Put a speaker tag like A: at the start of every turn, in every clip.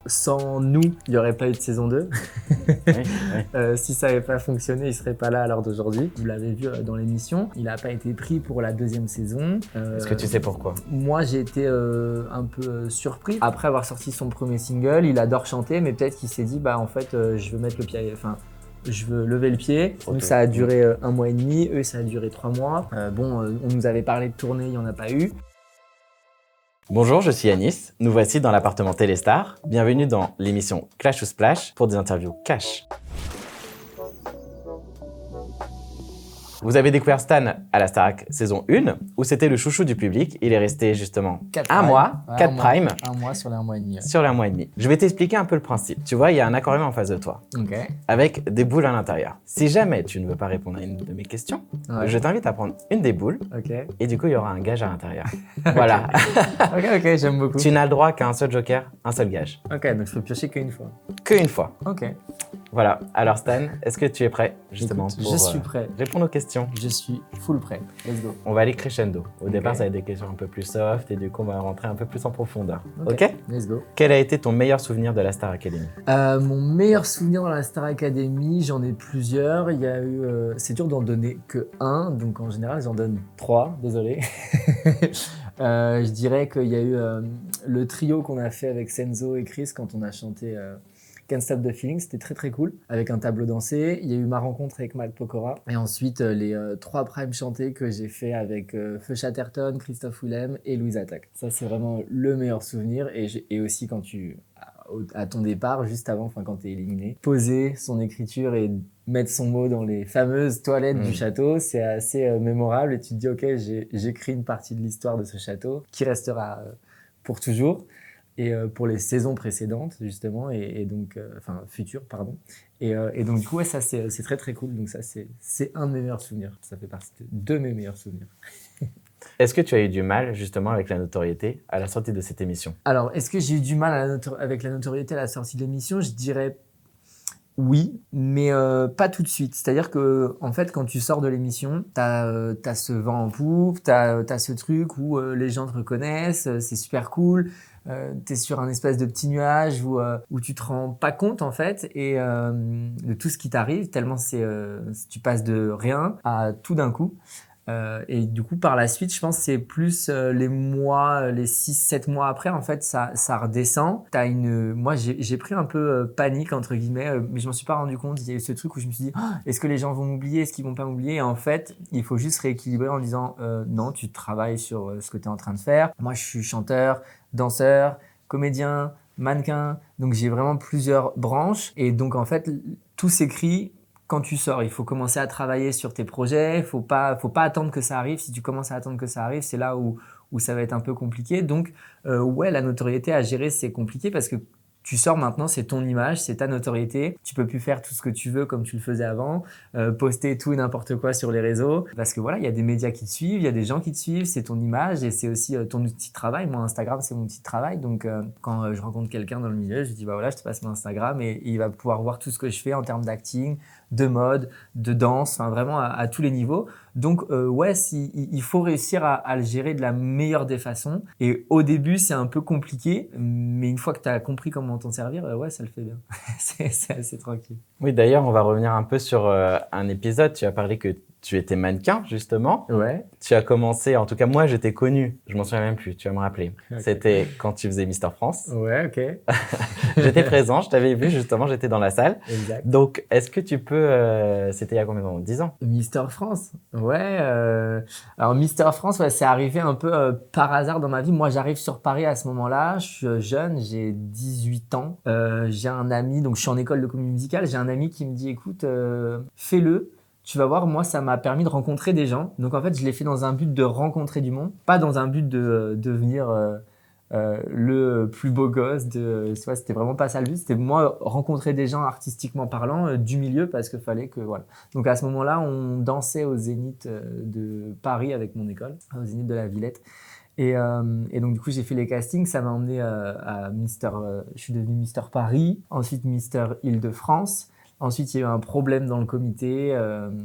A: sans nous, il n'y aurait pas eu de saison 2.
B: Oui.
A: Si ça n'avait pas fonctionné, il ne serait pas là à l'heure d'aujourd'hui. Vous l'avez vu dans l'émission, il n'a pas été pris pour la deuxième saison.
B: Est-ce que tu sais pourquoi?
A: Moi, j'ai été un peu surpris. Après avoir sorti son premier single, il adore chanter, mais peut-être qu'il s'est dit, bah en fait, je veux mettre le pied, je veux lever le pied. Donc ça a duré 1 mois et demi, eux ça a duré 3 mois. On nous avait parlé de tournée, il n'y en a pas eu.
B: Bonjour, je suis Yanis. Nous voici dans l'appartement Téléstar. Bienvenue dans l'émission Clash ou Splash pour des interviews cash. Vous avez découvert Stan à la Starac saison 1, où c'était le chouchou du public. Il est resté justement 4 mois, 4 prime.
A: 1 mois sur les 1 mois et demi. Ouais.
B: Sur les 1 mois et demi. Je vais t'expliquer un peu le principe. Tu vois, il y a un aquarium en face de toi, avec des boules à l'intérieur. Si jamais tu ne veux pas répondre à une de mes questions, je t'invite à prendre une des boules, et du coup, il y aura un gage à l'intérieur. Voilà.
A: Ok, j'aime beaucoup.
B: Tu n'as le droit qu'à un seul joker, un seul gage.
A: Ok, donc je peux piocher qu'une fois.
B: Qu'une fois.
A: Ok.
B: Voilà. Alors Stan, est-ce que tu es prêt justement pour
A: je suis prêt.
B: Répondre aux questions?
A: Je suis full prêt. Let's go.
B: On va aller crescendo. Au départ, ça va être des questions un peu plus soft et du coup, on va rentrer un peu plus en profondeur. Ok?
A: Let's go.
B: Quel a été ton meilleur souvenir de la Star Academy?
A: Mon meilleur souvenir dans la Star Academy, j'en ai plusieurs. Il y a eu, c'est dur d'en donner que un, donc en général, j'en donne 3. Désolé. Je dirais qu'il y a eu le trio qu'on a fait avec Senzo et Chris quand on a chanté Can't Stop the Feeling, c'était très très cool, avec un tableau dansé. Il y a eu ma rencontre avec Matt Pokora. Et ensuite, les 3 primes chantés que j'ai fait avec Feu Chatterton, Christophe Willem et Louise Attaque. Ça, c'est vraiment le meilleur souvenir. Et aussi quand à ton départ, juste avant, quand t'es éliminé, poser son écriture et mettre son mot dans les fameuses toilettes du château, c'est assez mémorable. Et tu te dis, ok, j'écris une partie de l'histoire de ce château qui restera pour toujours. Et pour les saisons précédentes, justement, et donc, futures, pardon. Et donc, du coup, ouais, ça, c'est très, très cool. Donc, ça, c'est un de mes meilleurs souvenirs. Ça fait partie de mes meilleurs souvenirs.
B: Est-ce que tu as eu du mal, justement, avec la notoriété à la sortie de cette émission?
A: Alors, est-ce que j'ai eu du mal avec la notoriété à la sortie de l'émission? Je dirais oui, mais pas tout de suite. C'est-à-dire que, en fait, quand tu sors de l'émission, t'as ce vent en poupe, t'as ce truc où les gens te reconnaissent, c'est super cool. T'es sur un espèce de petit nuage où tu te rends pas compte en fait et de tout ce qui t'arrive tellement tu passes de rien à tout d'un coup. Et du coup, par la suite, je pense que c'est plus les mois, les 6-7 mois après, en fait, ça redescend. Moi, j'ai pris un peu panique, entre guillemets, mais je m'en suis pas rendu compte. Il y a eu ce truc où je me suis dit, est-ce que les gens vont m'oublier? Est-ce qu'ils vont pas m'oublier? Et en fait, il faut juste rééquilibrer en disant, non, tu travailles sur ce que tu es en train de faire. Moi, je suis chanteur, danseur, comédien, mannequin. Donc, j'ai vraiment plusieurs branches. Et donc, en fait, tout s'écrit quand tu sors. Il faut commencer à travailler sur tes projets. Faut pas attendre que ça arrive. Si tu commences à attendre que ça arrive, c'est là où ça va être un peu compliqué. Donc, ouais, la notoriété à gérer, c'est compliqué parce que tu sors maintenant, c'est ton image, c'est ta notoriété. Tu peux plus faire tout ce que tu veux comme tu le faisais avant, poster tout et n'importe quoi sur les réseaux. Parce que voilà, il y a des médias qui te suivent, il y a des gens qui te suivent, c'est ton image et c'est aussi ton outil de travail. Moi, Instagram, c'est mon outil de travail. Donc, quand je rencontre quelqu'un dans le milieu, je dis, bah voilà, je te passe mon Instagram et il va pouvoir voir tout ce que je fais en termes d'acting, de mode, de danse, enfin vraiment à tous les niveaux. Donc ouais, il faut réussir à le gérer de la meilleure des façons. Et au début, c'est un peu compliqué, mais une fois que tu as compris comment t'en servir, ouais, ça le fait bien. c'est assez tranquille.
B: Oui, d'ailleurs, on va revenir un peu sur un épisode. Tu as parlé que tu étais mannequin, justement.
A: Ouais.
B: Tu as commencé, en tout cas, moi, j'étais connu. Je m'en souviens même plus, tu vas me rappeler. Okay. C'était quand tu faisais Mister France.
A: Ouais, ok.
B: J'étais présent, je t'avais vu, justement, j'étais dans la salle.
A: Exact.
B: Donc, est-ce que tu peux... c'était il y a combien de temps? 10 ans?
A: Mister France. Ouais. Alors, Mister France, ouais, c'est arrivé un peu par hasard dans ma vie. Moi, j'arrive sur Paris à ce moment-là. Je suis jeune, j'ai 18 ans. J'ai un ami, donc je suis en école de comédie musicale. J'ai un ami qui me dit, écoute, fais-le. Tu vas voir, moi, ça m'a permis de rencontrer des gens. Donc, en fait, je l'ai fait dans un but de rencontrer du monde, pas dans un but de devenir le plus beau gosse. C'était vraiment pas ça le but. C'était moi rencontrer des gens artistiquement parlant du milieu parce qu'il fallait que voilà. Donc, à ce moment-là, on dansait au Zénith de Paris avec mon école, au Zénith de la Villette. Et donc, du coup, j'ai fait les castings. Ça m'a emmené à Mister. Je suis devenu Mister Paris, ensuite Mister Île-de-France. Ensuite, il y a eu un problème dans le comité,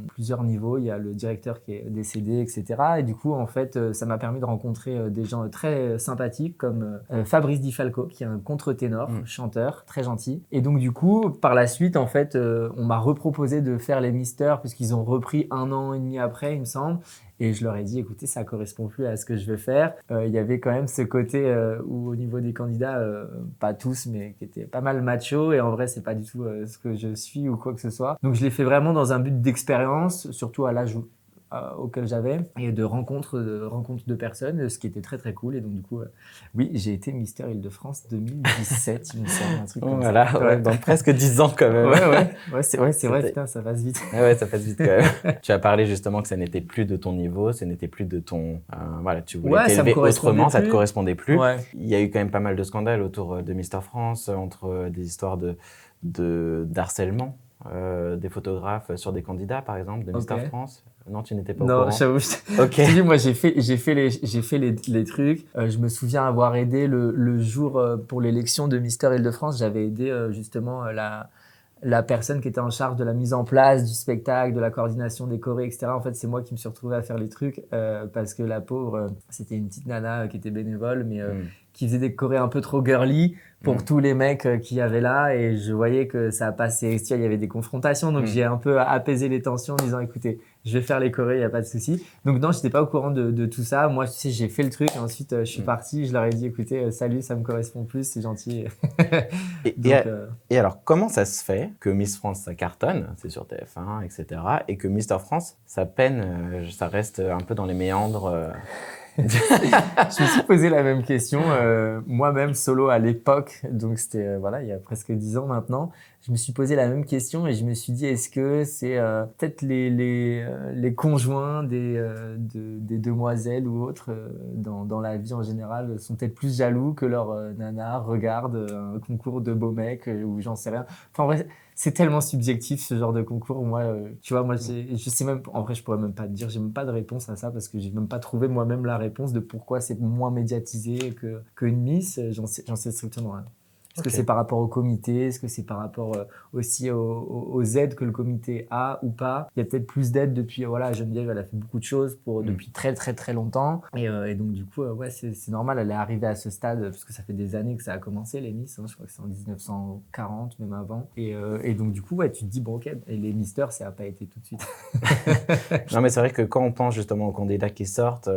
A: plusieurs niveaux. Il y a le directeur qui est décédé, etc. Et du coup, en fait, ça m'a permis de rencontrer des gens très sympathiques comme Fabrice Di Falco, qui est un contre-ténor, chanteur, très gentil. Et donc, du coup, par la suite, en fait, on m'a reproposé de faire les Mystères, puisqu'ils ont repris 1 an et demi après, il me semble. Et je leur ai dit, écoutez, ça correspond plus à ce que je veux faire. Il y avait quand même ce côté où au niveau des candidats, pas tous, mais qui était pas mal macho. Et en vrai, c'est pas du tout ce que je suis ou quoi que ce soit. Donc, je l'ai fait vraiment dans un but d'expérience, surtout à l'âge auquel j'avais, et de rencontre de personnes, ce qui était très très cool. Et donc du coup, oui, j'ai été Mister Île-de-France 2017, il me semble, un truc comme ça.
B: Voilà, ouais, dans presque 10 ans quand même.
A: Ouais, c'est vrai, putain, ça passe vite.
B: Ouais, ça passe vite quand même. Tu as parlé justement que ça n'était plus de ton niveau, ça n'était plus de ton... voilà, tu voulais t'élever autrement, ça te correspondait plus.
A: Ouais.
B: Il y a eu quand même pas mal de scandales autour de Mister France, entre des histoires d'harcèlement. Des photographes sur des candidats, par exemple, de Mister France. Non, tu n'étais pas au courant.
A: Non, j'avoue.
B: Ok.
A: Moi, j'ai fait les trucs. Je me souviens avoir aidé le jour pour l'élection de Mister Île-de-France. J'avais aidé justement la personne qui était en charge de la mise en place du spectacle, de la coordination des chorés, etc. En fait, c'est moi qui me suis retrouvé à faire les trucs parce que la pauvre, c'était une petite nana qui était bénévole, mais qui faisait des chorés un peu trop girly pour tous les mecs qu'il y avait là, et je voyais que ça passait. Il y avait des confrontations, donc j'ai un peu apaisé les tensions en disant, écoutez, je vais faire les chorés, il n'y a pas de souci. Donc non, je n'étais pas au courant de tout ça. Moi, tu sais, j'ai fait le truc, et ensuite je suis parti, je leur ai dit, écoutez, salut, ça me correspond plus, c'est gentil.
B: Et alors, comment ça se fait que Miss France, ça cartonne, c'est sur TF1, etc., et que Mister France, ça peine, ça reste un peu dans les méandres
A: Je me suis posé la même question moi-même solo à l'époque, donc c'était voilà, il y a presque 10 ans maintenant. Je me suis posé la même question et je me suis dit, est-ce que c'est peut-être les conjoints des demoiselles ou autres dans la vie en général sont peut-être plus jaloux que leur nana regarde un concours de beaux mecs ou j'en sais rien. Enfin, en vrai, c'est tellement subjectif ce genre de concours. Moi, tu vois, moi, je sais même, en vrai, je pourrais même pas te dire, j'ai même pas de réponse à ça parce que j'ai même pas trouvé moi-même la réponse de pourquoi c'est moins médiatisé qu'une Miss. J'en sais strictement rien. Est-ce que c'est par rapport au comité? Est-ce que c'est par rapport aussi aux aides que le comité a ou pas? Il y a peut-être plus d'aides depuis, voilà, Geneviève, elle a fait beaucoup de choses depuis très très très longtemps. Et donc du coup, ouais, c'est normal, elle est arrivée à ce stade, parce que ça fait des années que ça a commencé, les Miss, hein, je crois que c'est en 1940, même avant. Et donc du coup, ouais, tu te dis, bon ok, et les Mysters, ça n'a pas été tout de suite.
B: Non mais c'est vrai que quand on pense justement aux candidats qui sortent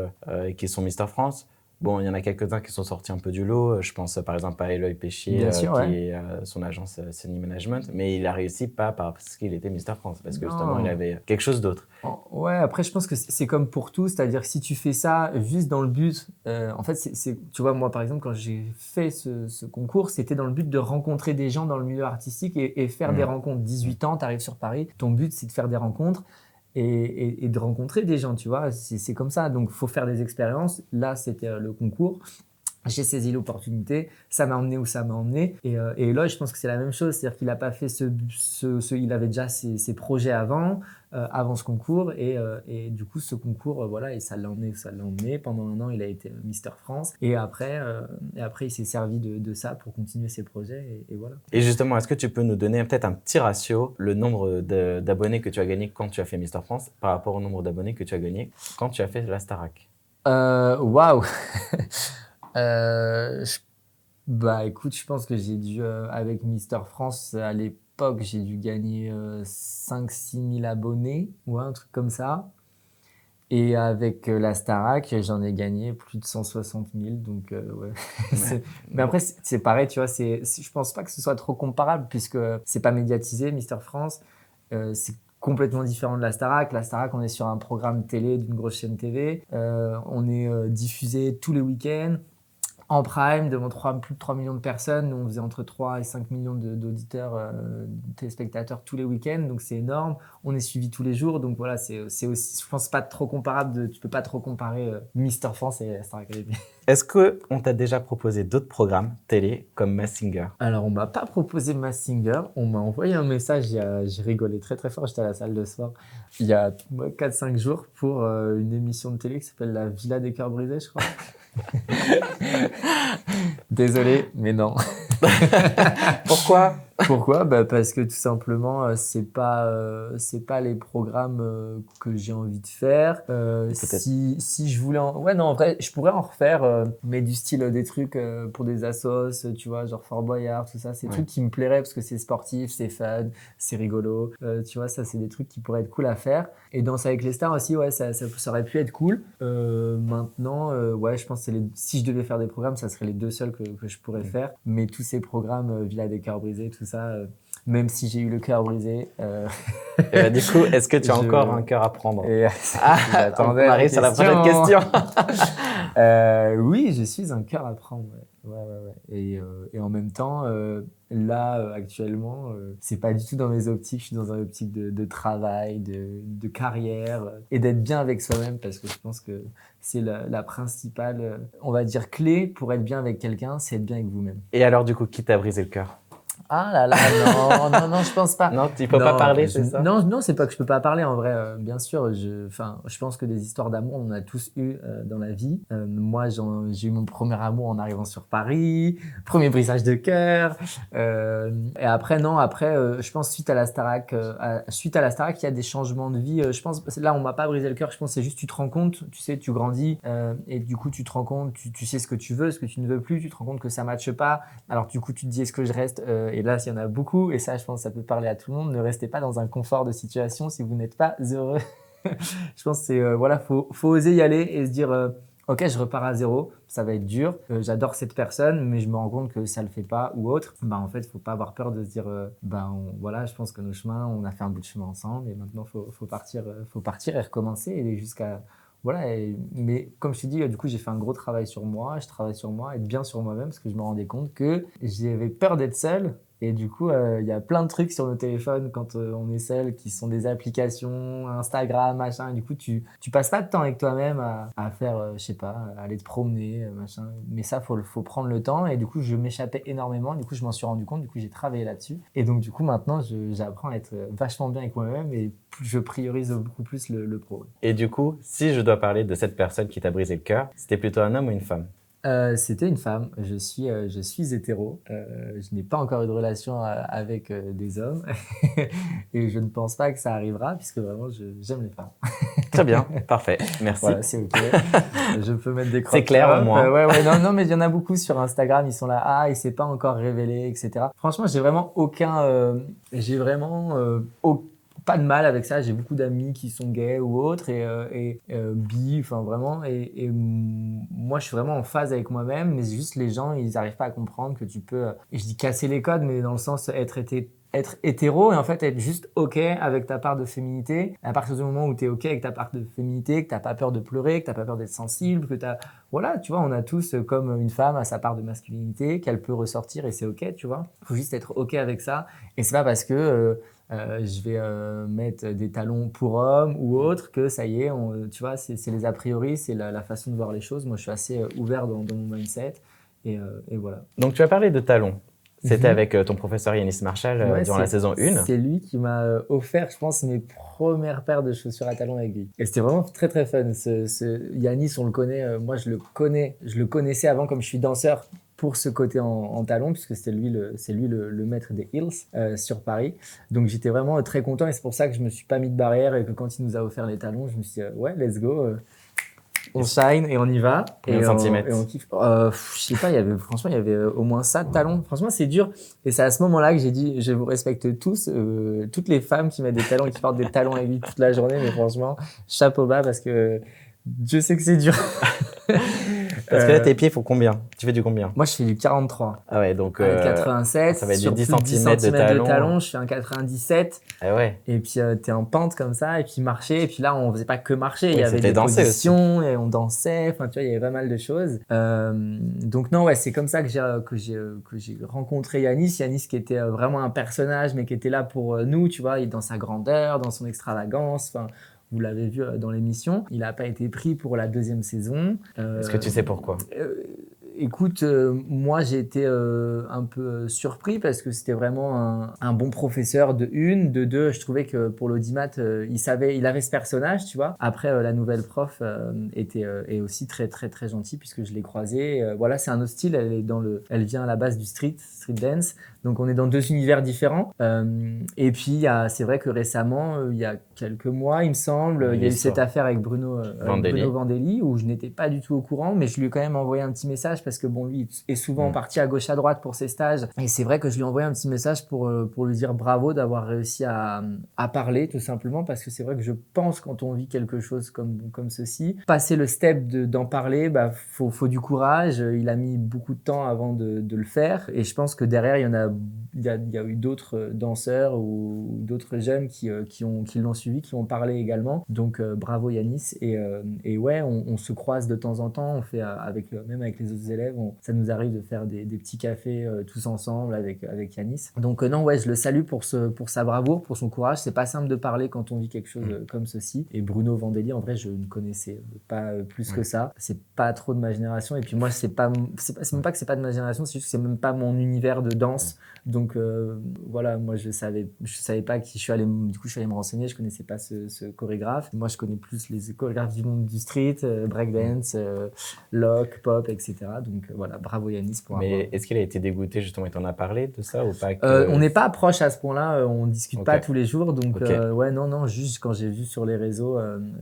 B: et qui sont Mister France, bon, il y en a quelques-uns qui sont sortis un peu du lot. Je pense par exemple à Eloy Péchier, qui est son agence Seni Management. Mais il a réussi pas parce qu'il était Mister France, parce que justement, il avait quelque chose d'autre.
A: Ouais, après, je pense que c'est comme pour tout. C'est-à-dire que si tu fais ça juste dans le but... en fait, tu vois, moi, par exemple, quand j'ai fait ce concours, c'était dans le but de rencontrer des gens dans le milieu artistique et faire des rencontres. 18 ans, tu arrives sur Paris. Ton but, c'est de faire des rencontres. Et de rencontrer des gens, tu vois, c'est comme ça. Donc, il faut faire des expériences. Là, c'était le concours. J'ai saisi l'opportunité, ça m'a emmené où ça m'a emmené. Et là, je pense que c'est la même chose. C'est-à-dire qu'il n'a pas fait il avait déjà ses projets avant ce concours. Et du coup, ce concours, voilà, et ça l'a emmené où ça l'a emmené. Pendant 1 an, il a été Mister France. Et après il s'est servi de ça pour continuer ses projets. Et voilà.
B: Et justement, est-ce que tu peux nous donner peut-être un petit ratio, le nombre d'abonnés que tu as gagné quand tu as fait Mister France par rapport au nombre d'abonnés que tu as gagné quand tu as fait la Starac?
A: Waouh. Bah écoute, je pense que j'ai dû, avec Mister France, à l'époque, j'ai dû gagner 5-6 000 abonnés, ou un truc comme ça. Et avec la Starac, j'en ai gagné plus de 160 000, donc ouais. Mais après, c'est pareil, tu vois, je pense pas que ce soit trop comparable, puisque c'est pas médiatisé, Mister France. C'est complètement différent de la Starac. La Starac, on est sur un programme télé d'une grosse chaîne TV. On est diffusé tous les week-ends. En prime, devant plus de 3 millions de personnes. Nous, on faisait entre 3 et 5 millions d'auditeurs, téléspectateurs tous les week-ends. Donc, c'est énorme. On est suivi tous les jours. Donc, voilà, c'est aussi, je pense, pas trop comparable. Tu peux pas trop comparer Mister France et Star Academy.
B: Est-ce qu'on t'a déjà proposé d'autres programmes télé comme Masked Singer?
A: Alors, on m'a pas proposé Masked Singer. On m'a envoyé un message. J'ai rigolé très, très fort. J'étais à la salle de sport il y a 4-5 jours pour une émission de télé qui s'appelle La Villa des Cœurs Brisés, je crois. Désolé, mais non.
B: Pourquoi?
A: Pourquoi? Parce que tout simplement, c'est pas les programmes que j'ai envie de faire. Si je voulais ouais, non, en vrai, je pourrais en refaire, mais du style des trucs pour des assos, tu vois, genre Fort Boyard, tout ça. C'est des trucs qui me plairaient parce que c'est sportif, c'est fun, c'est rigolo. Tu vois, ça, c'est des trucs qui pourraient être cool à faire. Et Danser avec les stars aussi, ouais, ça aurait pu être cool. Maintenant, ouais, je pense que si je devais faire des programmes, ça serait les deux seuls que je pourrais faire. Mais tous ces programmes, Villa des cœurs brisés, tout ça, même si j'ai eu le cœur brisé.
B: Du coup, est-ce que tu as encore un cœur à prendre?
A: On
B: arrive sur la prochaine question.
A: Oui, je suis un cœur à prendre. Ouais. Et en même temps, là, actuellement, c'est pas du tout dans mes optiques. Je suis dans une optique de travail, de carrière et d'être bien avec soi-même parce que je pense que c'est la principale, on va dire, clé pour être bien avec quelqu'un, c'est être bien avec vous-même.
B: Et alors, du coup, qui t'a brisé le cœur?
A: Ah là là, non, je pense pas.
B: Non, tu peux pas parler, c'est ça?
A: Non, c'est pas que je peux pas parler en vrai. Bien sûr, je pense que des histoires d'amour, on en a tous eu dans la vie. Moi, j'ai eu mon premier amour en arrivant sur Paris, premier brisage de cœur. Et après, je pense suite à la Starac, il y a des changements de vie. Je pense là, on m'a pas brisé le cœur. Je pense que c'est juste tu te rends compte, tu sais, tu grandis et du coup, tu te rends compte, tu sais ce que tu veux, ce que tu ne veux plus. Tu te rends compte que ça matche pas. Alors du coup, tu te dis est-ce que je reste et là, il y en a beaucoup, et ça, je pense que ça peut parler à tout le monde. Ne restez pas dans un confort de situation si vous n'êtes pas heureux. Je pense que c'est, voilà, faut oser y aller et se dire, ok, je repars à zéro, ça va être dur, j'adore cette personne, mais je me rends compte que ça le fait pas ou autre. En fait, faut pas avoir peur de se dire, voilà, je pense que nos chemins, on a fait un bout de chemin ensemble, et maintenant, faut partir et recommencer, et jusqu'à. Voilà, mais comme je te dis, du coup, j'ai fait un gros travail sur moi, je travaille sur moi, être bien sur moi-même, parce que je me rendais compte que j'avais peur d'être seul. Et du coup, il y a plein de trucs sur nos téléphones quand on est seul, qui sont des applications, Instagram, machin. Et du coup, tu passes pas de temps avec toi-même à faire, je sais pas, aller te promener, machin. Mais ça, faut prendre le temps. Et du coup, je m'échappais énormément. Du coup, je m'en suis rendu compte. Du coup, j'ai travaillé là-dessus. Et donc, du coup, maintenant, j'apprends à être vachement bien avec moi-même et je priorise beaucoup plus le pro.
B: Et du coup, si je dois parler de cette personne qui t'a brisé le cœur, c'était plutôt un homme ou une femme?
A: C'était une femme. Je suis hétéro. Je n'ai pas encore eu de relation avec des hommes et je ne pense pas que ça arrivera puisque vraiment j'aime les femmes.
B: Très bien, parfait, merci.
A: Voilà, c'est ok. Je peux mettre des crop
B: c'est clair au moins.
A: Ouais, non, mais il y en a beaucoup sur Instagram. Ils sont là, il s'est pas encore révélé, etc. Franchement, j'ai vraiment pas de mal avec ça. J'ai beaucoup d'amis qui sont gays ou autres et bi, enfin vraiment. Et moi, je suis vraiment en phase avec moi-même, mais juste les gens, ils n'arrivent pas à comprendre que tu peux, et je dis casser les codes, mais dans le sens être hétéro et en fait être juste ok avec ta part de féminité. À partir du moment où tu es ok avec ta part de féminité, que t'as pas peur de pleurer, que t'as pas peur d'être sensible, voilà, tu vois, on a tous comme une femme à sa part de masculinité qu'elle peut ressortir et c'est ok, tu vois. Faut juste être ok avec ça et c'est pas parce que je vais mettre des talons pour hommes ou autre que ça y est, tu vois, c'est les a priori, c'est la façon de voir les choses. Moi, je suis assez ouvert dans mon mindset et voilà.
B: Donc, tu as parlé de talons. C'était avec ton professeur Yanis Marshall durant la saison 1.
A: C'est lui qui m'a offert, je pense, mes premières paires de chaussures à talons avec lui. Et c'était vraiment très très fun. Yanis, on le connaît, moi je le connaissais avant comme je suis danseur pour ce côté en talons, puisque c'est lui le maître des heels sur Paris. Donc j'étais vraiment très content et c'est pour ça que je me suis pas mis de barrière et que quand il nous a offert les talons, je me suis dit ouais, let's go. On shine et on y va.
B: Combien de centimètres?
A: Et on kiffe. Je sais pas, franchement, il y avait au moins ça de talons. Franchement, c'est dur. Et c'est à ce moment-là que j'ai dit, je vous respecte tous, toutes les femmes qui mettent des talons et qui portent des talons avec lui toute la journée. Mais franchement, chapeau bas parce que je sais que c'est dur.
B: Parce que là, tes pieds font combien? Tu fais du combien?
A: Moi, je fais du 43.
B: Ah ouais, donc
A: 87.
B: ça va être
A: sur
B: du 10
A: plus de 10
B: cm de talons.
A: Je fais un 97.
B: Ah ouais.
A: Et puis, t'es en pente comme ça. Et puis, marcher. Et puis là, on faisait pas que marcher.
B: Oui,
A: il y avait des positions.
B: Aussi.
A: Et on dansait. Enfin, tu vois, il y avait pas mal de choses. Donc, non, ouais, c'est comme ça que j'ai rencontré Yanis. Yanis qui était vraiment un personnage, mais qui était là pour nous, tu vois, dans sa grandeur, dans son extravagance. Enfin, vous l'avez vu dans l'émission. Il n'a pas été pris pour la 2e saison.
B: Est-ce que tu sais pourquoi?
A: Écoute, moi j'ai été un peu surpris parce que c'était vraiment un bon professeur de une, de deux. Je trouvais que pour l'audimat, il avait ce personnage, tu vois. Après, la nouvelle prof est aussi très très très gentille puisque je l'ai croisée. Voilà, c'est un autre style. Elle vient à la base du street dance. Donc on est dans 2 univers différents. Et puis c'est vrai que récemment, il y a quelques mois, il me semble, il y a eu cette affaire avec Bruno Vandelli où je n'étais pas du tout au courant, mais je lui ai quand même envoyé un petit message parce que bon, lui est souvent parti à gauche à droite pour ses stages. Et c'est vrai que je lui ai envoyé un petit message pour lui dire bravo d'avoir réussi à parler tout simplement, parce que c'est vrai que je pense quand on vit quelque chose comme ceci, passer le step d'en parler, faut du courage. Il a mis beaucoup de temps avant de le faire, et je pense que derrière il y a eu d'autres danseurs ou d'autres jeunes qui l'ont suivi, qui ont parlé également. Donc bravo Yanis, et ouais, on se croise de temps en temps, on fait même avec les autres élèves, ça nous arrive de faire des petits cafés tous ensemble avec Yanis. Donc non, ouais, je le salue pour sa bravoure, pour son courage. C'est pas simple de parler quand on vit quelque chose comme ceci. Et Bruno Vandelli, en vrai, je ne connaissais pas plus que ça. C'est pas trop de ma génération. Et puis moi, c'est même pas que c'est pas de ma génération, c'est juste que c'est même pas mon univers de danse. Donc voilà, moi je savais pas qui je suis allé. Du coup, je suis allé me renseigner. Je connaissais pas ce chorégraphe. Moi, je connais plus les chorégraphes du monde du street, breakdance, lock, pop, etc. Donc voilà, bravo Yanis pour avoir...
B: Mais est-ce qu'il a été dégoûté justement, il t'en a parlé de ça ou pas
A: On n'est pas proche à ce point-là, on discute pas tous les jours, donc ouais, non, juste quand j'ai vu sur les réseaux,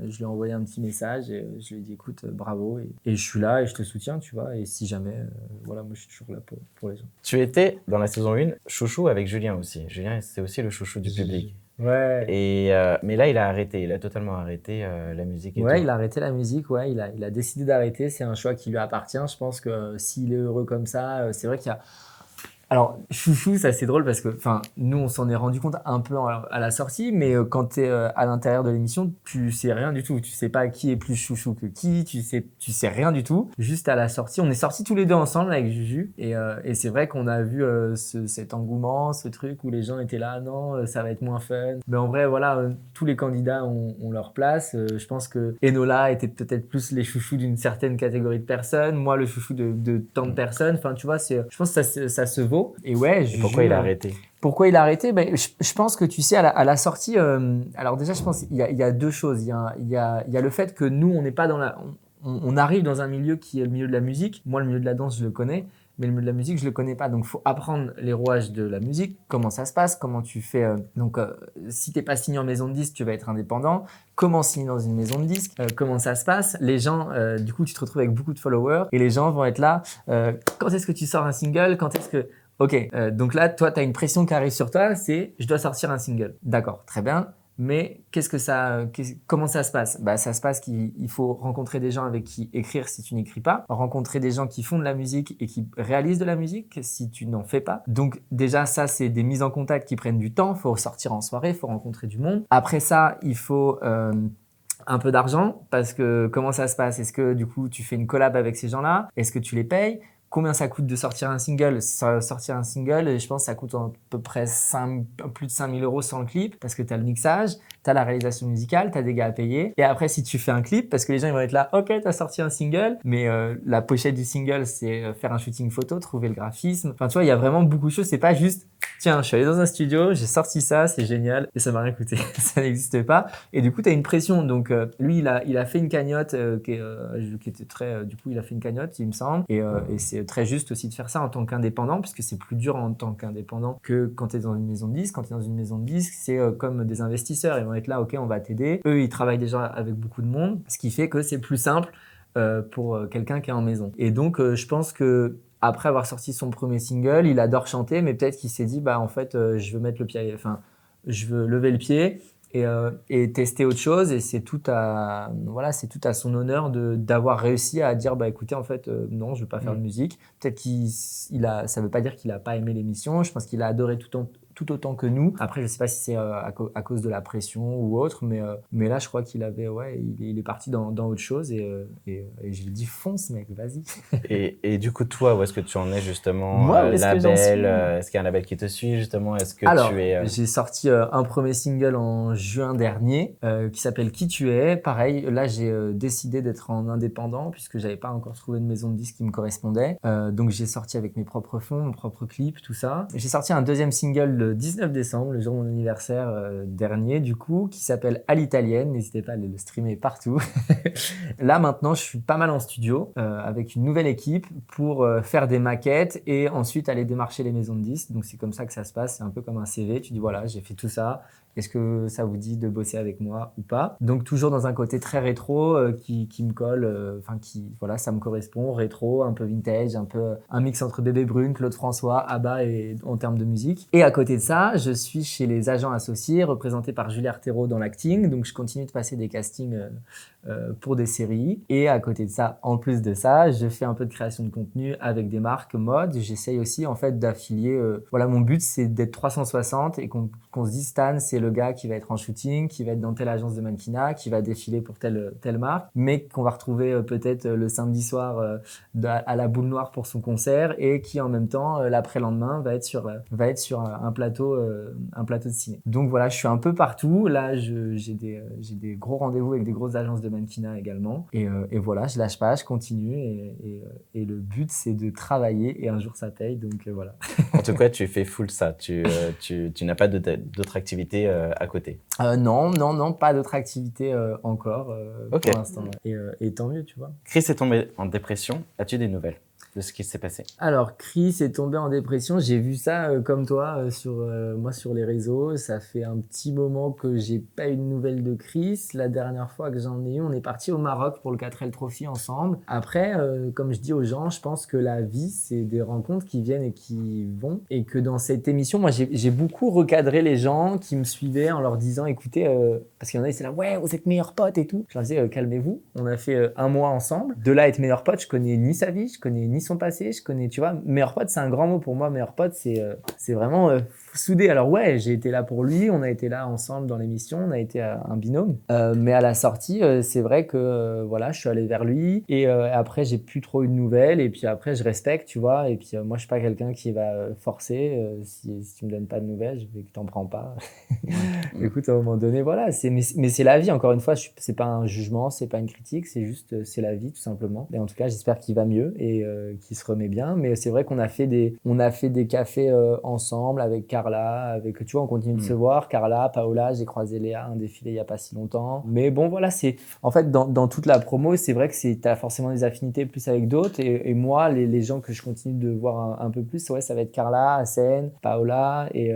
A: je lui ai envoyé un petit message et je lui ai dit écoute, bravo, et je suis là et je te soutiens, tu vois, et si jamais, voilà, moi je suis toujours là pour les gens.
B: Tu étais dans la saison 1 chouchou avec Julien aussi. Julien, c'était aussi le chouchou du public.
A: Ouais.
B: Mais là, il a totalement arrêté la musique et tout.
A: Ouais, il a arrêté la musique, ouais, il a décidé d'arrêter, c'est un choix qui lui appartient. Je pense que s'il est heureux comme ça, c'est vrai qu'il y a... Alors, chouchou, ça c'est drôle parce que nous, on s'en est rendu compte un peu à la sortie, mais quand tu es à l'intérieur de l'émission, tu sais rien du tout. Tu sais pas qui est plus chouchou que qui, tu sais rien du tout. Juste à la sortie, on est sortis tous les deux ensemble avec Juju, et c'est vrai qu'on a vu cet engouement, ce truc où les gens étaient là, non, ça va être moins fun. Mais en vrai, voilà, tous les candidats ont leur place. Je pense que Enola était peut-être plus les chouchous d'une certaine catégorie de personnes, moi le chouchou de tant de personnes. Enfin, tu vois, je pense que ça se vaut. Et ouais,
B: pourquoi il a arrêté?
A: Pourquoi il a arrêté? Je pense que tu sais, à la sortie, alors déjà, je pense qu'il y a 2 choses. Il y a le fait que nous, on n'est pas on arrive dans un milieu qui est le milieu de la musique. Moi, le milieu de la danse, je le connais, mais le milieu de la musique, je le connais pas. Donc, il faut apprendre les rouages de la musique, comment ça se passe, comment tu fais. Si t'es pas signé en maison de disque, tu vas être indépendant. Comment signer dans une maison de disque, comment ça se passe. Les gens, du coup, tu te retrouves avec beaucoup de followers et les gens vont être là. Quand est-ce que tu sors un single? Quand est-ce que... Ok, donc là, toi, tu as une pression qui arrive sur toi, c'est je dois sortir un single. D'accord, très bien. Mais comment ça se passe? Ça se passe qu'il faut rencontrer des gens avec qui écrire si tu n'écris pas, rencontrer des gens qui font de la musique et qui réalisent de la musique si tu n'en fais pas. Donc déjà, ça, c'est des mises en contact qui prennent du temps. Il faut sortir en soirée, il faut rencontrer du monde. Après ça, il faut... un peu d'argent, parce que comment ça se passe? Est-ce que du coup tu fais une collab avec ces gens-là? Est-ce que tu les payes? Combien ça coûte de sortir un single? Sortir un single, je pense que ça coûte à peu près plus de 5 000 € sans le clip, parce que tu as le mixage, tu as la réalisation musicale, tu as des gars à payer. Et après, si tu fais un clip, parce que les gens ils vont être là, ok, tu as sorti un single, mais la pochette du single, c'est faire un shooting photo, trouver le graphisme. Enfin, tu vois, il y a vraiment beaucoup de choses. C'est pas juste, tiens, je suis allé dans un studio, j'ai sorti ça, c'est génial, et ça m'a rien coûté. Ça n'existe pas. Et du coup, tu as une pression. Donc, lui, il a fait une cagnotte qui était très... du coup, il a fait une cagnotte, il me semble. Et c'est très juste aussi de faire ça en tant qu'indépendant, puisque c'est plus dur en tant qu'indépendant que quand tu es dans une maison de disques. Quand tu es dans une maison de disques, c'est comme des investisseurs. Ils vont être là, ok, on va t'aider. Eux, ils travaillent déjà avec beaucoup de monde, ce qui fait que c'est plus simple pour quelqu'un qui est en maison. Et donc, je pense que après avoir sorti son premier single, il adore chanter, mais peut-être qu'il s'est dit, en fait, je veux mettre le pied, je veux lever le pied et tester autre chose. Et c'est tout à son honneur d'avoir réussi à dire, écoutez, en fait, non, je veux pas faire de musique. Peut-être ça veut pas dire qu'il a pas aimé l'émission. Je pense qu'il a adoré tout autant que nous. Après, je sais pas si c'est à cause de la pression ou autre, mais là, je crois qu'il avait, il est parti dans autre chose et je lui ai dit, fonce, mec, vas-y.
B: Et du coup, toi, où est-ce que tu en es justement?
A: Moi,
B: label, est-ce qu'il y a un label qui te suit justement? Est-ce que
A: Alors,
B: tu es...
A: j'ai sorti un premier single en juin dernier qui s'appelle Qui tu es. Pareil, là, j'ai décidé d'être en indépendant puisque j'avais pas encore trouvé de maison de disques qui me correspondait. Donc, j'ai sorti avec mes propres fonds, mon propre clip, tout ça. J'ai sorti un deuxième single le 19 décembre, le jour de mon anniversaire dernier, du coup, qui s'appelle À l'italienne. N'hésitez pas à aller le streamer partout. Là, maintenant, je suis pas mal en studio avec une nouvelle équipe pour faire des maquettes et ensuite aller démarcher les maisons de disques. Donc, c'est comme ça que ça se passe. C'est un peu comme un CV. Tu dis, voilà, j'ai fait tout ça. Est-ce que ça vous dit de bosser avec moi ou pas? Donc toujours dans un côté très rétro qui me colle, voilà, ça me correspond, rétro, un peu vintage, un peu un mix entre Bébé Brune, Claude François, ABBA et en termes de musique. Et à côté de ça, je suis chez les agents associés, représentés par Julie Artero dans l'acting, donc je continue de passer des castings pour des séries. Et à côté de ça, en plus de ça, je fais un peu de création de contenu avec des marques mode. J'essaye aussi en fait d'affilier. Voilà, mon but c'est d'être 360 et qu'on se dise Stan, c'est le gars qui va être en shooting, qui va être dans telle agence de mannequinat, qui va défiler pour telle marque, mais qu'on va retrouver peut-être le samedi soir à la Boule Noire pour son concert et qui en même temps l'après-lendemain va être sur un plateau de ciné. Donc voilà, je suis un peu partout. Là, j'ai des gros rendez-vous avec des grosses agences de mannequinat également. Et voilà, je lâche pas, je continue et le but c'est de travailler et un jour ça paye. Donc voilà.
B: En tout cas, tu fais full ça. Tu n'as pas d'autres activités à côté.
A: Non, pas d'autres activités encore
B: Okay.
A: pour l'instant. Et tant mieux, tu vois.
B: Chris est tombé en dépression. As-tu des nouvelles de ce qui s'est passé?
A: Alors, Chris est tombé en dépression. J'ai vu ça comme toi sur les réseaux. Ça fait un petit moment que j'ai pas eu de nouvelles de Chris. La dernière fois que j'en ai eu, on est parti au Maroc pour le 4L Trophy ensemble. Après, comme je dis aux gens, je pense que la vie, c'est des rencontres qui viennent et qui vont. Et que dans cette émission, moi, j'ai beaucoup recadré les gens qui me suivaient en leur disant, écoutez, parce qu'il y en a, c'est là, ouais, vous êtes meilleurs potes et tout. Je leur disais, calmez-vous. On a fait un mois ensemble. De là à être meilleurs potes, je connais ni sa vie, je connais ni son passé, je connais, tu vois, meilleur pote, c'est un grand mot pour moi. Meilleur pote, c'est vraiment soudé. Alors ouais, j'ai été là pour lui, on a été là ensemble dans l'émission, on a été un binôme. Mais à la sortie, c'est vrai que voilà, je suis allé vers lui et après j'ai plus trop eu de nouvelles et puis après je respecte, tu vois. Et puis moi je suis pas quelqu'un qui va forcer. Si tu me donnes pas de nouvelles, je vais que t'en prends pas. Écoute, à un moment donné, voilà, mais c'est la vie. Encore une fois, c'est pas un jugement, c'est pas une critique, c'est juste c'est la vie tout simplement. Et en tout cas, j'espère qu'il va mieux et qu'il se remet bien. Mais c'est vrai qu'on a fait des cafés ensemble avec Carla, tu vois, on continue de se voir. Carla, Paola, j'ai croisé Léa, un défilé il y a pas si longtemps. Mais bon, voilà, c'est en fait dans toute la promo, c'est vrai que t'as forcément des affinités plus avec d'autres. Et moi, les gens que je continue de voir un peu plus, ouais, ça va être Carla, Hassen, Paola et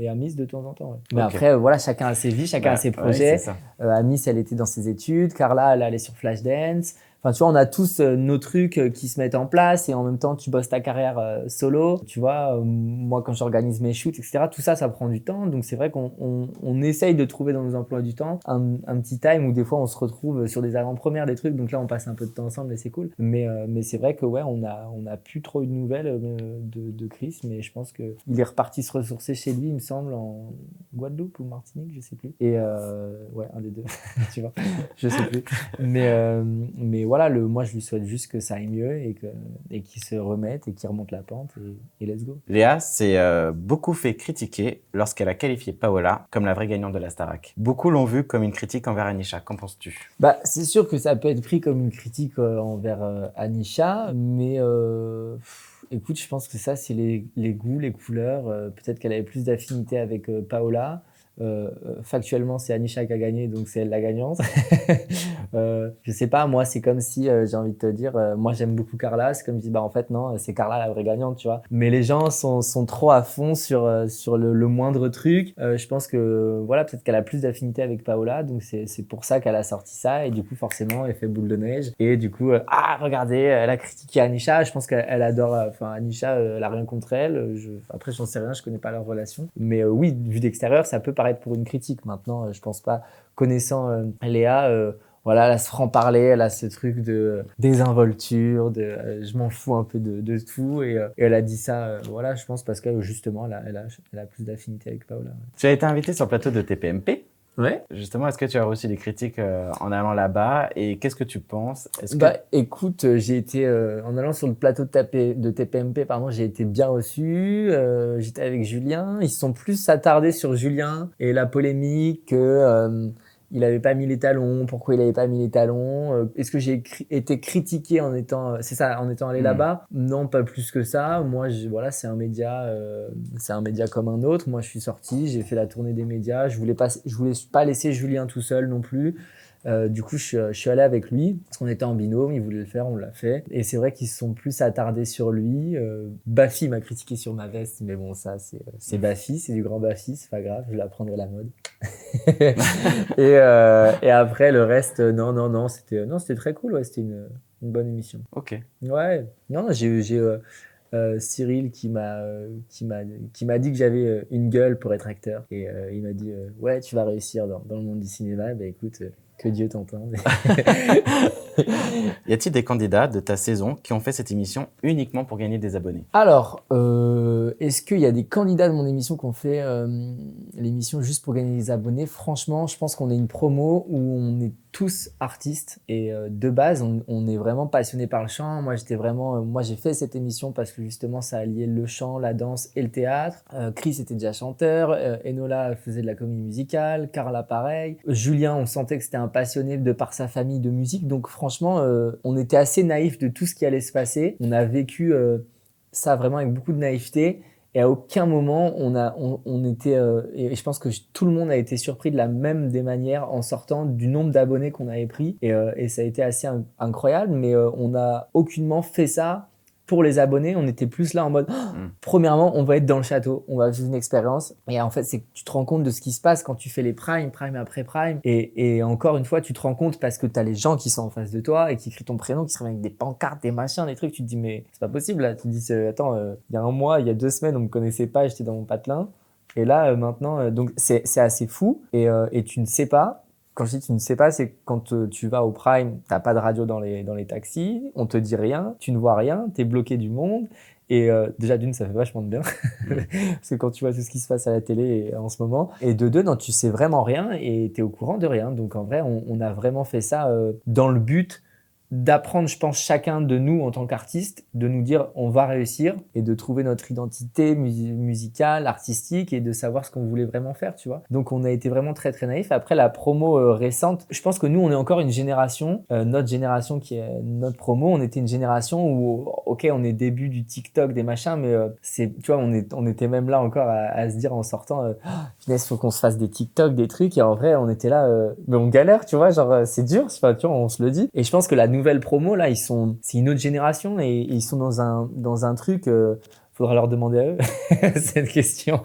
A: Amis de temps en temps. Ouais. Mais après, voilà, chacun a ses vies, chacun a ses projets. Ouais, Amis, elle était dans ses études. Carla, elle allait sur Flashdance. Enfin, tu vois, on a tous nos trucs qui se mettent en place et en même temps, tu bosses ta carrière solo. Tu vois, moi, quand j'organise mes shoots, etc., tout ça, ça prend du temps. Donc, c'est vrai qu'on essaye de trouver dans nos emplois du temps un petit time où des fois, on se retrouve sur des avant-premières, des trucs. Donc là, on passe un peu de temps ensemble et c'est cool. Mais c'est vrai que, ouais, on a plus trop eu de nouvelles de Chris, mais je pense qu'il est reparti se ressourcer chez lui, il me semble, en Guadeloupe ou Martinique, je sais plus. Et ouais, un des deux, tu vois, je sais plus. Mais voilà, moi je lui souhaite juste que ça aille mieux et qu'il se remette et qu'il remonte la pente et let's go.
B: Léa s'est beaucoup fait critiquer lorsqu'elle a qualifié Paola comme la vraie gagnante de la Starac. Beaucoup l'ont vu comme une critique envers Anisha. Qu'en penses-tu?
A: Bah, c'est sûr que ça peut être pris comme une critique envers Anisha, mais écoute, je pense que ça, c'est les goûts, les couleurs. Peut-être qu'elle avait plus d'affinité avec Paola. Factuellement, c'est Anisha qui a gagné, donc c'est elle la gagnante. Je sais pas, moi, c'est comme si, j'ai envie de te dire, moi j'aime beaucoup Carla, c'est comme si, bah en fait, non, c'est Carla la vraie gagnante, tu vois. Mais les gens sont trop à fond sur le moindre truc. Je pense que, voilà, peut-être qu'elle a plus d'affinité avec Paola, donc c'est pour ça qu'elle a sorti ça, et du coup, forcément, elle fait boule de neige. Et du coup, regardez, elle a critiqué Anisha, je pense qu'elle adore, Anisha, elle a rien contre elle. Après, j'en sais rien, je connais pas leur relation. Mais oui, vu d'extérieur, ça peut paraître pour une critique. Maintenant, je pense pas, connaissant Léa, voilà, elle a ce franc-parler, elle a ce truc de désinvolture, je m'en fous un peu de tout. Et elle a dit ça, voilà, je pense parce que justement, elle a plus d'affinité avec Paola. Ouais.
B: Tu as été invité sur le plateau de TPMP.
A: Ouais.
B: Justement, est-ce que tu as reçu des critiques en allant là-bas et qu'est-ce que tu penses?
A: Écoute, j'ai été en allant sur le plateau de TPMP, pardon, j'ai été bien reçu. J'étais avec Julien. Ils se sont plus attardés sur Julien et la polémique que il avait pas mis les talons, pourquoi il avait pas mis les talons, est-ce que j'ai été critiqué en étant allé là-bas? Non, pas plus que ça. Moi, voilà, c'est un média comme un autre. Moi, je suis sorti, j'ai fait la tournée des médias. Je voulais pas laisser Julien tout seul non plus. Du coup, je suis allé avec lui parce qu'on était en binôme, il voulait le faire, on l'a fait. Et c'est vrai qu'ils se sont plus attardés sur lui. Bafi m'a critiqué sur ma veste, mais bon, ça, c'est Bafi, c'est du grand Bafi, c'est pas grave, je l'apprendrai la mode. et après, le reste, non, c'était très cool, ouais, c'était une bonne émission.
B: Ok.
A: Ouais, non, j'ai Cyril qui m'a dit que j'avais une gueule pour être acteur. Et il m'a dit, ouais, tu vas réussir dans le monde du cinéma. Bah écoute, que Dieu t'entende.
B: Y a-t-il des candidats de ta saison qui ont fait cette émission uniquement pour gagner des abonnés?
A: Alors, est-ce qu'il y a des candidats de mon émission qui ont fait l'émission juste pour gagner des abonnés? Franchement, je pense qu'on est une promo où on est tous artistes et de base, on est vraiment passionnés par le chant. Moi, j'ai fait cette émission parce que justement, ça alliait le chant, la danse et le théâtre. Chris était déjà chanteur, Enola faisait de la comédie musicale, Carla pareil. Julien, on sentait que c'était un passionné de par sa famille de musique. Donc franchement, on était assez naïfs de tout ce qui allait se passer. On a vécu ça vraiment avec beaucoup de naïveté. Et à aucun moment, on était... et je pense que tout le monde a été surpris de la même des manières en sortant du nombre d'abonnés qu'on avait pris. Et ça a été assez incroyable, mais on n'a aucunement fait ça pour les abonnés. On était plus là en mode, premièrement, on va être dans le château, on va vivre une expérience. Et en fait, c'est que tu te rends compte de ce qui se passe quand tu fais les prime après prime. Et encore une fois, tu te rends compte parce que tu as les gens qui sont en face de toi et qui crient ton prénom, qui se réveillent avec des pancartes, des machins, des trucs. Tu te dis, mais c'est pas possible là. Tu te dis, attends, il y a un mois, il y a 2 semaines, on me connaissait pas, j'étais dans mon patelin. Et là, maintenant, donc c'est assez fou. Et tu ne sais pas. Quand je dis tu ne sais pas, c'est quand tu vas au Prime, t'as pas de radio dans les taxis, on te dit rien, tu ne vois rien, t'es bloqué du monde. Et déjà d'une, ça fait vachement de bien. Parce que quand tu vois tout ce qui se passe à la télé en ce moment. Et de deux, non, tu sais vraiment rien et t'es au courant de rien. Donc en vrai, on a vraiment fait ça dans le but d'apprendre, je pense, chacun de nous en tant qu'artiste, de nous dire on va réussir et de trouver notre identité musicale, artistique et de savoir ce qu'on voulait vraiment faire, tu vois. Donc on a été vraiment très très naïf. Après la promo récente, je pense que nous on est encore une génération, notre génération qui est notre promo, on était une génération où ok on est début du TikTok, des machins, mais tu vois on était même là encore à se dire en sortant finesse faut qu'on se fasse des TikTok, des trucs et en vrai on était là mais on galère, tu vois, genre c'est dur, enfin, tu vois, on se le dit. Et je pense que la nouvelle promo là, c'est une autre génération et ils sont dans un truc. Faudra leur demander à eux cette question.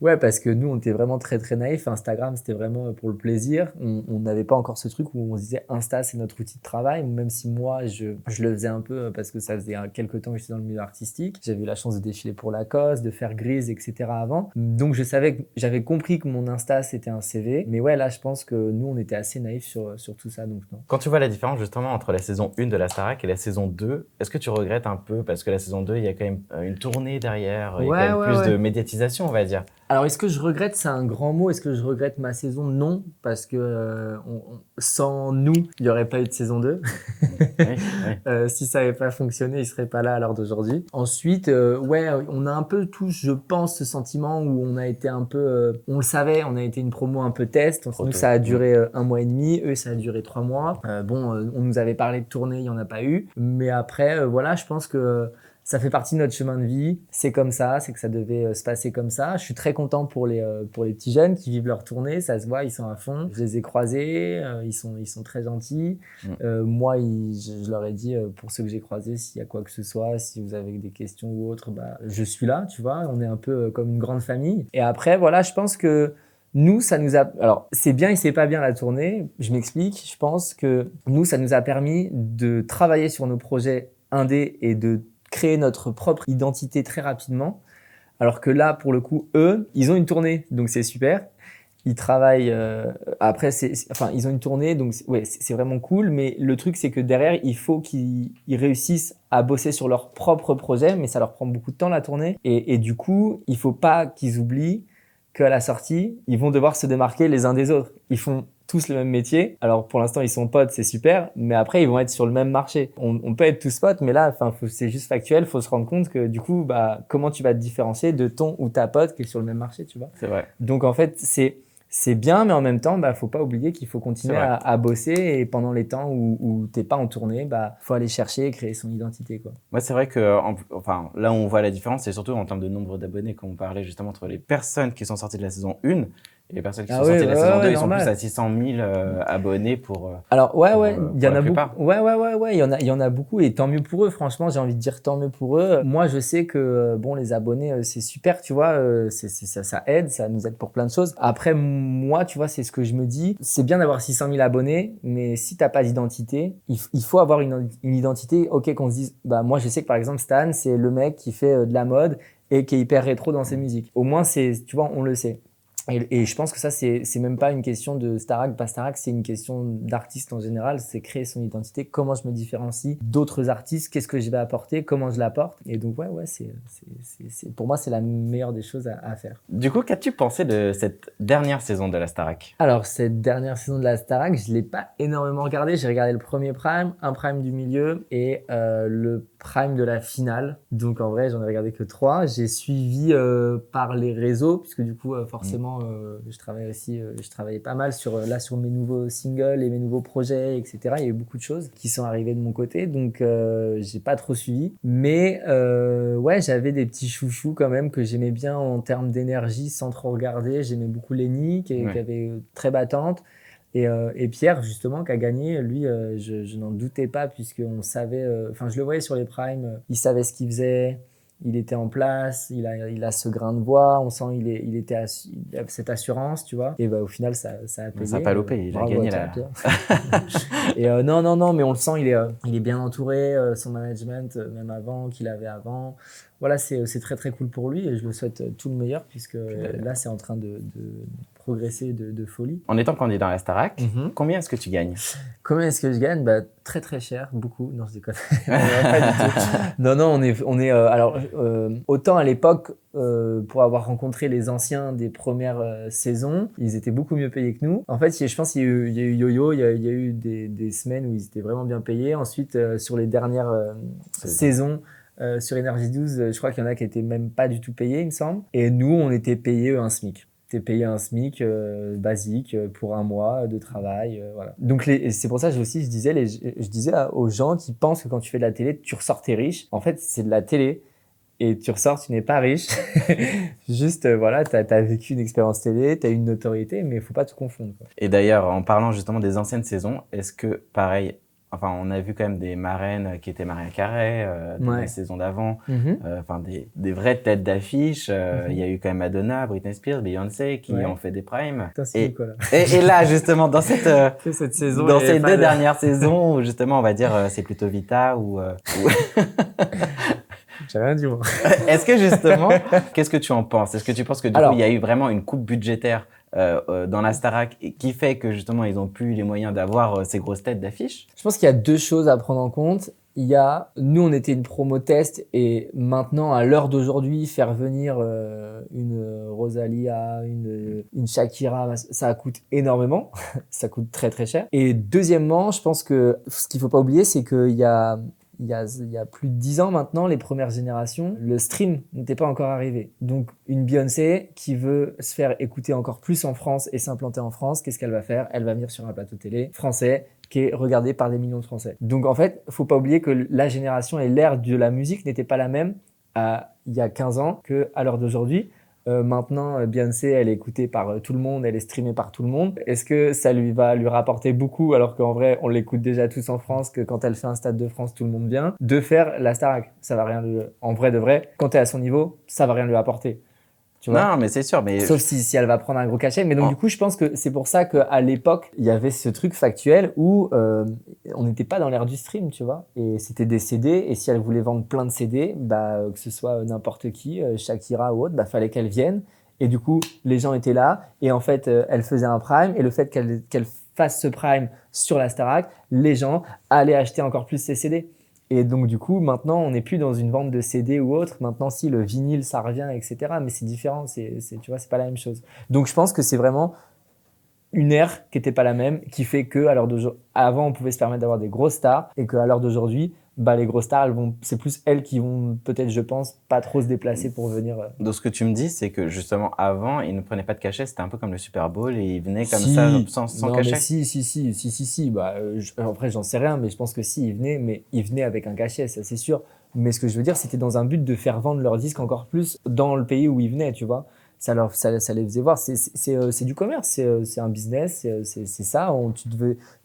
A: Ouais, parce que nous, on était vraiment très très naïfs. Instagram, c'était vraiment pour le plaisir. On n'avait pas encore ce truc où on se disait Insta, c'est notre outil de travail. Même si moi, je le faisais un peu parce que ça faisait quelques temps que j'étais dans le milieu artistique. J'avais eu la chance de défiler pour Lacoste, de faire Grise, etc. avant. Donc je savais que j'avais compris que mon Insta, c'était un CV. Mais ouais, là, je pense que nous, on était assez naïfs sur tout ça. Donc non.
B: Quand tu vois la différence justement entre la saison 1 de la Starac et la saison 2, est-ce que tu regrettes un peu? Parce que la saison 2, il y a quand même une tournée derrière, il y a quand même plus de médiatisation, on va dire.
A: Alors, est-ce que je regrette? C'est un grand mot. Est-ce que je regrette ma saison? Non, parce que sans nous, il n'y aurait pas eu de saison 2. Oui. Si ça n'avait pas fonctionné, il ne serait pas là à l'heure d'aujourd'hui. Ensuite, ouais, on a un peu tous, je pense, ce sentiment où on a été un peu... on le savait, on a été une promo un peu test. Nous, ça a duré 1 mois et demi. Eux, ça a duré 3 mois. On nous avait parlé de tournée, il n'y en a pas eu. Mais après, voilà, je pense que... ça fait partie de notre chemin de vie, c'est comme ça, c'est que ça devait se passer comme ça. Je suis très content pour les petits jeunes qui vivent leur tournée, ça se voit, ils sont à fond. Je les ai croisés, ils sont très gentils. Moi, je leur ai dit, pour ceux que j'ai croisés, s'il y a quoi que ce soit, si vous avez des questions ou autre, bah, je suis là, tu vois, on est un peu comme une grande famille. Et après, voilà, je pense que nous, ça nous a... Alors, c'est bien et c'est pas bien la tournée, je m'explique. Je pense que nous, ça nous a permis de travailler sur nos projets indés et de créer notre propre identité très rapidement. Alors que là, pour le coup, eux, ils ont une tournée, donc c'est super. Ils travaillent... après, ils ont une tournée, donc ouais, c'est vraiment cool. Mais le truc, c'est que derrière, il faut qu'ils réussissent à bosser sur leur propre projet, mais ça leur prend beaucoup de temps, la tournée. Et du coup, il faut pas qu'ils oublient qu'à la sortie, ils vont devoir se démarquer les uns des autres. Ils font tous le même métier. Alors pour l'instant, ils sont potes, c'est super, mais après, ils vont être sur le même marché. On peut être tous potes, mais là, c'est juste factuel. Faut se rendre compte que du coup, bah, comment tu vas te différencier de ton ou ta pote qui est sur le même marché, tu vois.
B: C'est vrai.
A: Donc en fait, c'est c'est bien, mais en même temps, faut pas oublier qu'il faut continuer à bosser et pendant les temps où t'es pas en tournée, faut aller chercher et créer son identité, quoi.
B: Ouais, c'est vrai que, là où on voit la différence, c'est surtout en termes de nombre d'abonnés, quand on parlait justement entre les personnes qui sont sorties de la saison 1 et les personnes qui sont sorties de la saison 2, ils sont plus à 600 000 abonnés pour.
A: Alors, il y en a beaucoup. Ouais, il y en a beaucoup et tant mieux pour eux. Franchement, j'ai envie de dire tant mieux pour eux. Moi, je sais que, les abonnés, c'est super, tu vois, ça aide, ça nous aide pour plein de choses. Après, moi, tu vois, c'est ce que je me dis. C'est bien d'avoir 600 000 abonnés, mais si t'as pas d'identité, il faut avoir une identité. Ok, qu'on se dise, moi, je sais que par exemple, Stan, c'est le mec qui fait de la mode et qui est hyper rétro dans ses musiques. Au moins, tu vois, on le sait. Et je pense que ça, c'est même pas une question de Starac, pas Starac, c'est une question d'artiste en général. C'est créer son identité, comment je me différencie d'autres artistes, qu'est-ce que je vais apporter, comment je l'apporte. Et donc, pour moi, c'est la meilleure des choses à faire.
B: Du coup, qu'as-tu pensé de cette dernière saison de la Starac ?
A: Alors, cette dernière saison de la Starac, je l'ai pas énormément regardé. J'ai regardé le premier prime, un prime du milieu et le prime de la finale. Donc, en vrai, j'en ai regardé que 3. J'ai suivi par les réseaux, puisque du coup, forcément, je travaillais pas mal sur mes nouveaux singles et mes nouveaux projets, etc. Il y a eu beaucoup de choses qui sont arrivées de mon côté, donc j'ai pas trop suivi. Mais j'avais des petits chouchous quand même que j'aimais bien en termes d'énergie sans trop regarder. J'aimais beaucoup Lenny qui avait très battante. Et Pierre, justement, qui a gagné, lui, je n'en doutais pas, puisqu'on savait, je le voyais sur les primes, il savait ce qu'il faisait. Il était en place, il a ce grain de voix, on sent il a cette assurance, tu vois. Et au final, ça a payé.
B: Ça n'a pas loupé, il a gagné là.
A: Et non, mais on le sent, il est bien entouré, son management, même avant, qu'il avait avant. Voilà, c'est très très cool pour lui et je lui souhaite tout le meilleur, puisque là, c'est en train de progresser de folie.
B: En étant candidat à la Starac, combien est-ce que tu gagnes ?
A: Combien est-ce que je gagne ? Très très cher, beaucoup. Non, je déconne. Pas du tout. Non, on est autant à l'époque, pour avoir rencontré les anciens des premières saisons, ils étaient beaucoup mieux payés que nous. En fait, je pense qu'il y a eu yo-yo, il y a eu des semaines où ils étaient vraiment bien payés. Ensuite, sur les dernières saisons, sur Énergie 12, je crois qu'il y en a qui étaient même pas du tout payés, il me semble. Et nous, on était payés un SMIC. T'es payé un SMIC basique pour un mois de travail, voilà. Donc c'est pour ça que je disais aux gens qui pensent que quand tu fais de la télé, tu ressors t'es riche. En fait, c'est de la télé et tu ressors, tu n'es pas riche. Juste, t'as vécu une expérience télé, t'as une notoriété, mais il faut pas tout confondre, quoi.
B: Et d'ailleurs, en parlant justement des anciennes saisons, est-ce que pareil, on a vu quand même des marraines qui étaient Maria Carey dans les saisons d'avant, des vraies têtes d'affiche. Il y a eu quand même Madonna, Britney Spears, Beyoncé qui ont fait des primes.
A: Putain, c'est Nicolas.
B: Et là, justement, dans cette
A: saison,
B: dans ces deux dernières saisons, où justement, on va dire, c'est plutôt Vita ou...
A: J'ai rien dit, moi.
B: Est-ce que justement, qu'est-ce que tu en penses ? Est-ce que tu penses que du coup, il y a eu vraiment une coupe budgétaire dans la Starac qui fait que justement ils ont plus les moyens d'avoir ces grosses têtes d'affiche ?
A: Je pense qu'il y a deux choses à prendre en compte. Nous, on était une promo test et maintenant, à l'heure d'aujourd'hui, faire venir une Rosalia, une Shakira, ça coûte énormément. Ça coûte très très cher. Et deuxièmement, je pense que ce qu'il faut pas oublier, c'est qu'il y a plus de 10 ans maintenant, les premières générations, le stream n'était pas encore arrivé. Donc, une Beyoncé qui veut se faire écouter encore plus en France et s'implanter en France, qu'est-ce qu'elle va faire ? Elle va venir sur un plateau télé français qui est regardé par des millions de Français. Donc, en fait, faut pas oublier que la génération et l'ère de la musique n'était pas la même il y a 15 ans qu'à l'heure d'aujourd'hui. Maintenant, Beyoncé, elle est écoutée par tout le monde, elle est streamée par tout le monde. Est-ce que ça va lui rapporter beaucoup, alors qu'en vrai, on l'écoute déjà tous en France, que quand elle fait un Stade de France, tout le monde vient, de faire la Starac? Ça va rien en vrai de vrai, quand t'es à son niveau, ça va rien lui apporter. Tu vois?
B: Non, mais c'est sûr. Mais...
A: Sauf si elle va prendre un gros cachet. Mais donc, du coup, je pense que c'est pour ça qu'à l'époque, il y avait ce truc factuel où on n'était pas dans l'ère du stream, tu vois. Et c'était des CD. Et si elle voulait vendre plein de CD, que ce soit n'importe qui, Shakira ou autre, fallait qu'elle vienne. Et du coup, les gens étaient là. Et en fait, elle faisait un prime. Et le fait qu'elle fasse ce prime sur la Starac, les gens allaient acheter encore plus ses CD. Et donc, du coup, maintenant, on n'est plus dans une vente de CD ou autre. Maintenant, si le vinyle, ça revient, etc. Mais c'est différent. Tu vois, c'est pas la même chose. Donc, je pense que c'est vraiment une ère qui n'était pas la même, qui fait que, avant, on pouvait se permettre d'avoir des grosses stars et qu'à l'heure d'aujourd'hui, bah, les grosses stars, c'est plus elles qui vont peut-être, je pense, pas trop se déplacer pour venir.
B: Donc ce que tu me dis, c'est que justement avant, ils ne prenaient pas de cachet, c'était un peu comme le Super Bowl et ils venaient comme ça sans cachet.
A: Si. Bah, après, j'en sais rien, mais je pense que si, ils venaient avec un cachet, ça c'est sûr. Mais ce que je veux dire, c'était dans un but de faire vendre leur disque encore plus dans le pays où ils venaient, tu vois. Ça les faisait voir. C'est du commerce, c'est un business, c'est ça.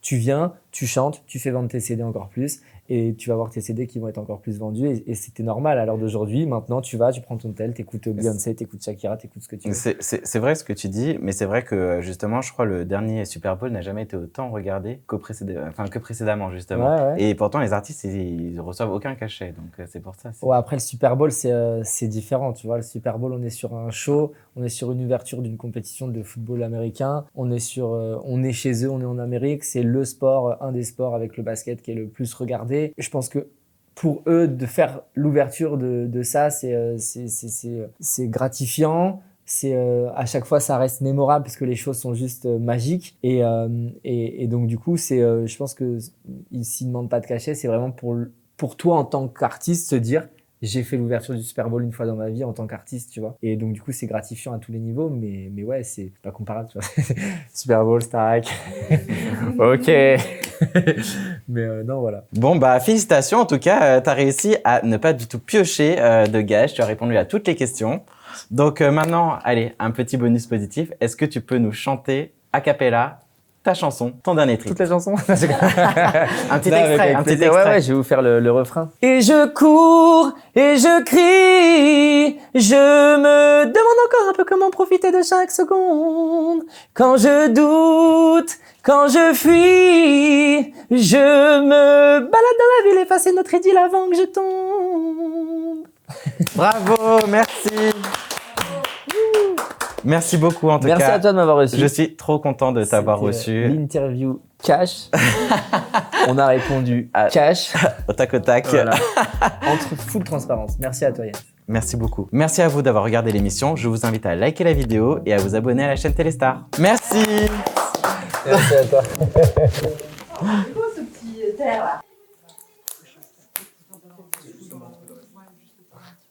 A: Tu viens, tu chantes, tu fais vendre tes CD encore plus et tu vas voir tes CD qui vont être encore plus vendus. Et c'était normal à l'heure d'aujourd'hui. Maintenant, tu prends ton tel, t'écoutes Beyoncé, t'écoutes Shakira, t'écoutes ce que tu veux.
B: C'est vrai ce que tu dis, mais c'est vrai que justement, je crois le dernier Super Bowl n'a jamais été autant regardé que précédemment, justement. Ouais. Et pourtant, les artistes, ils reçoivent aucun cachet. Donc, c'est pour ça.
A: Ouais, après, le Super Bowl, c'est différent. Tu vois, le Super Bowl, on est sur un show. On est sur une ouverture d'une compétition de football américain. On est chez eux, on est en Amérique. C'est le sport, un des sports avec le basket qui est le plus regardé. Je pense que pour eux, de faire l'ouverture de ça, c'est gratifiant. À chaque fois, ça reste mémorable parce que les choses sont juste magiques. Et donc, du coup, je pense que s'ils ne demandent pas de cachet, c'est vraiment pour toi en tant qu'artiste se dire j'ai fait l'ouverture du Super Bowl une fois dans ma vie en tant qu'artiste, tu vois. Et donc, du coup, c'est gratifiant à tous les niveaux, mais ouais, c'est pas comparable, tu vois. Super Bowl, Starac. Ok. Mais non, voilà.
B: Bon, bah, félicitations. En tout cas, tu as réussi à ne pas du tout piocher de gage. Tu as répondu à toutes les questions. Donc, maintenant, allez, un petit bonus positif. Est-ce que tu peux nous chanter a cappella ta chanson, ton dernier titre?
A: Toute la chanson?
B: Un petit extrait.
A: Ouais, je vais vous faire le refrain. Et je cours, et je crie, je me demande encore un peu comment profiter de chaque seconde. Quand je doute, quand je fuis, je me balade dans la ville, effacer notre idylle avant que je tombe.
B: Bravo, merci. Merci beaucoup en tout cas.
A: Merci à toi de m'avoir reçu.
B: Je suis trop content de t'avoir reçu.
A: L'interview cash. On a répondu cash.
B: Au tac au tac.
A: Voilà. Entre full transparence. Merci à toi Yann.
B: Merci beaucoup. Merci à vous d'avoir regardé l'émission. Je vous invite à liker la vidéo et à vous abonner à la chaîne Téléstar. Merci.
A: Merci à toi.
C: C'est quoi ce petit terre là?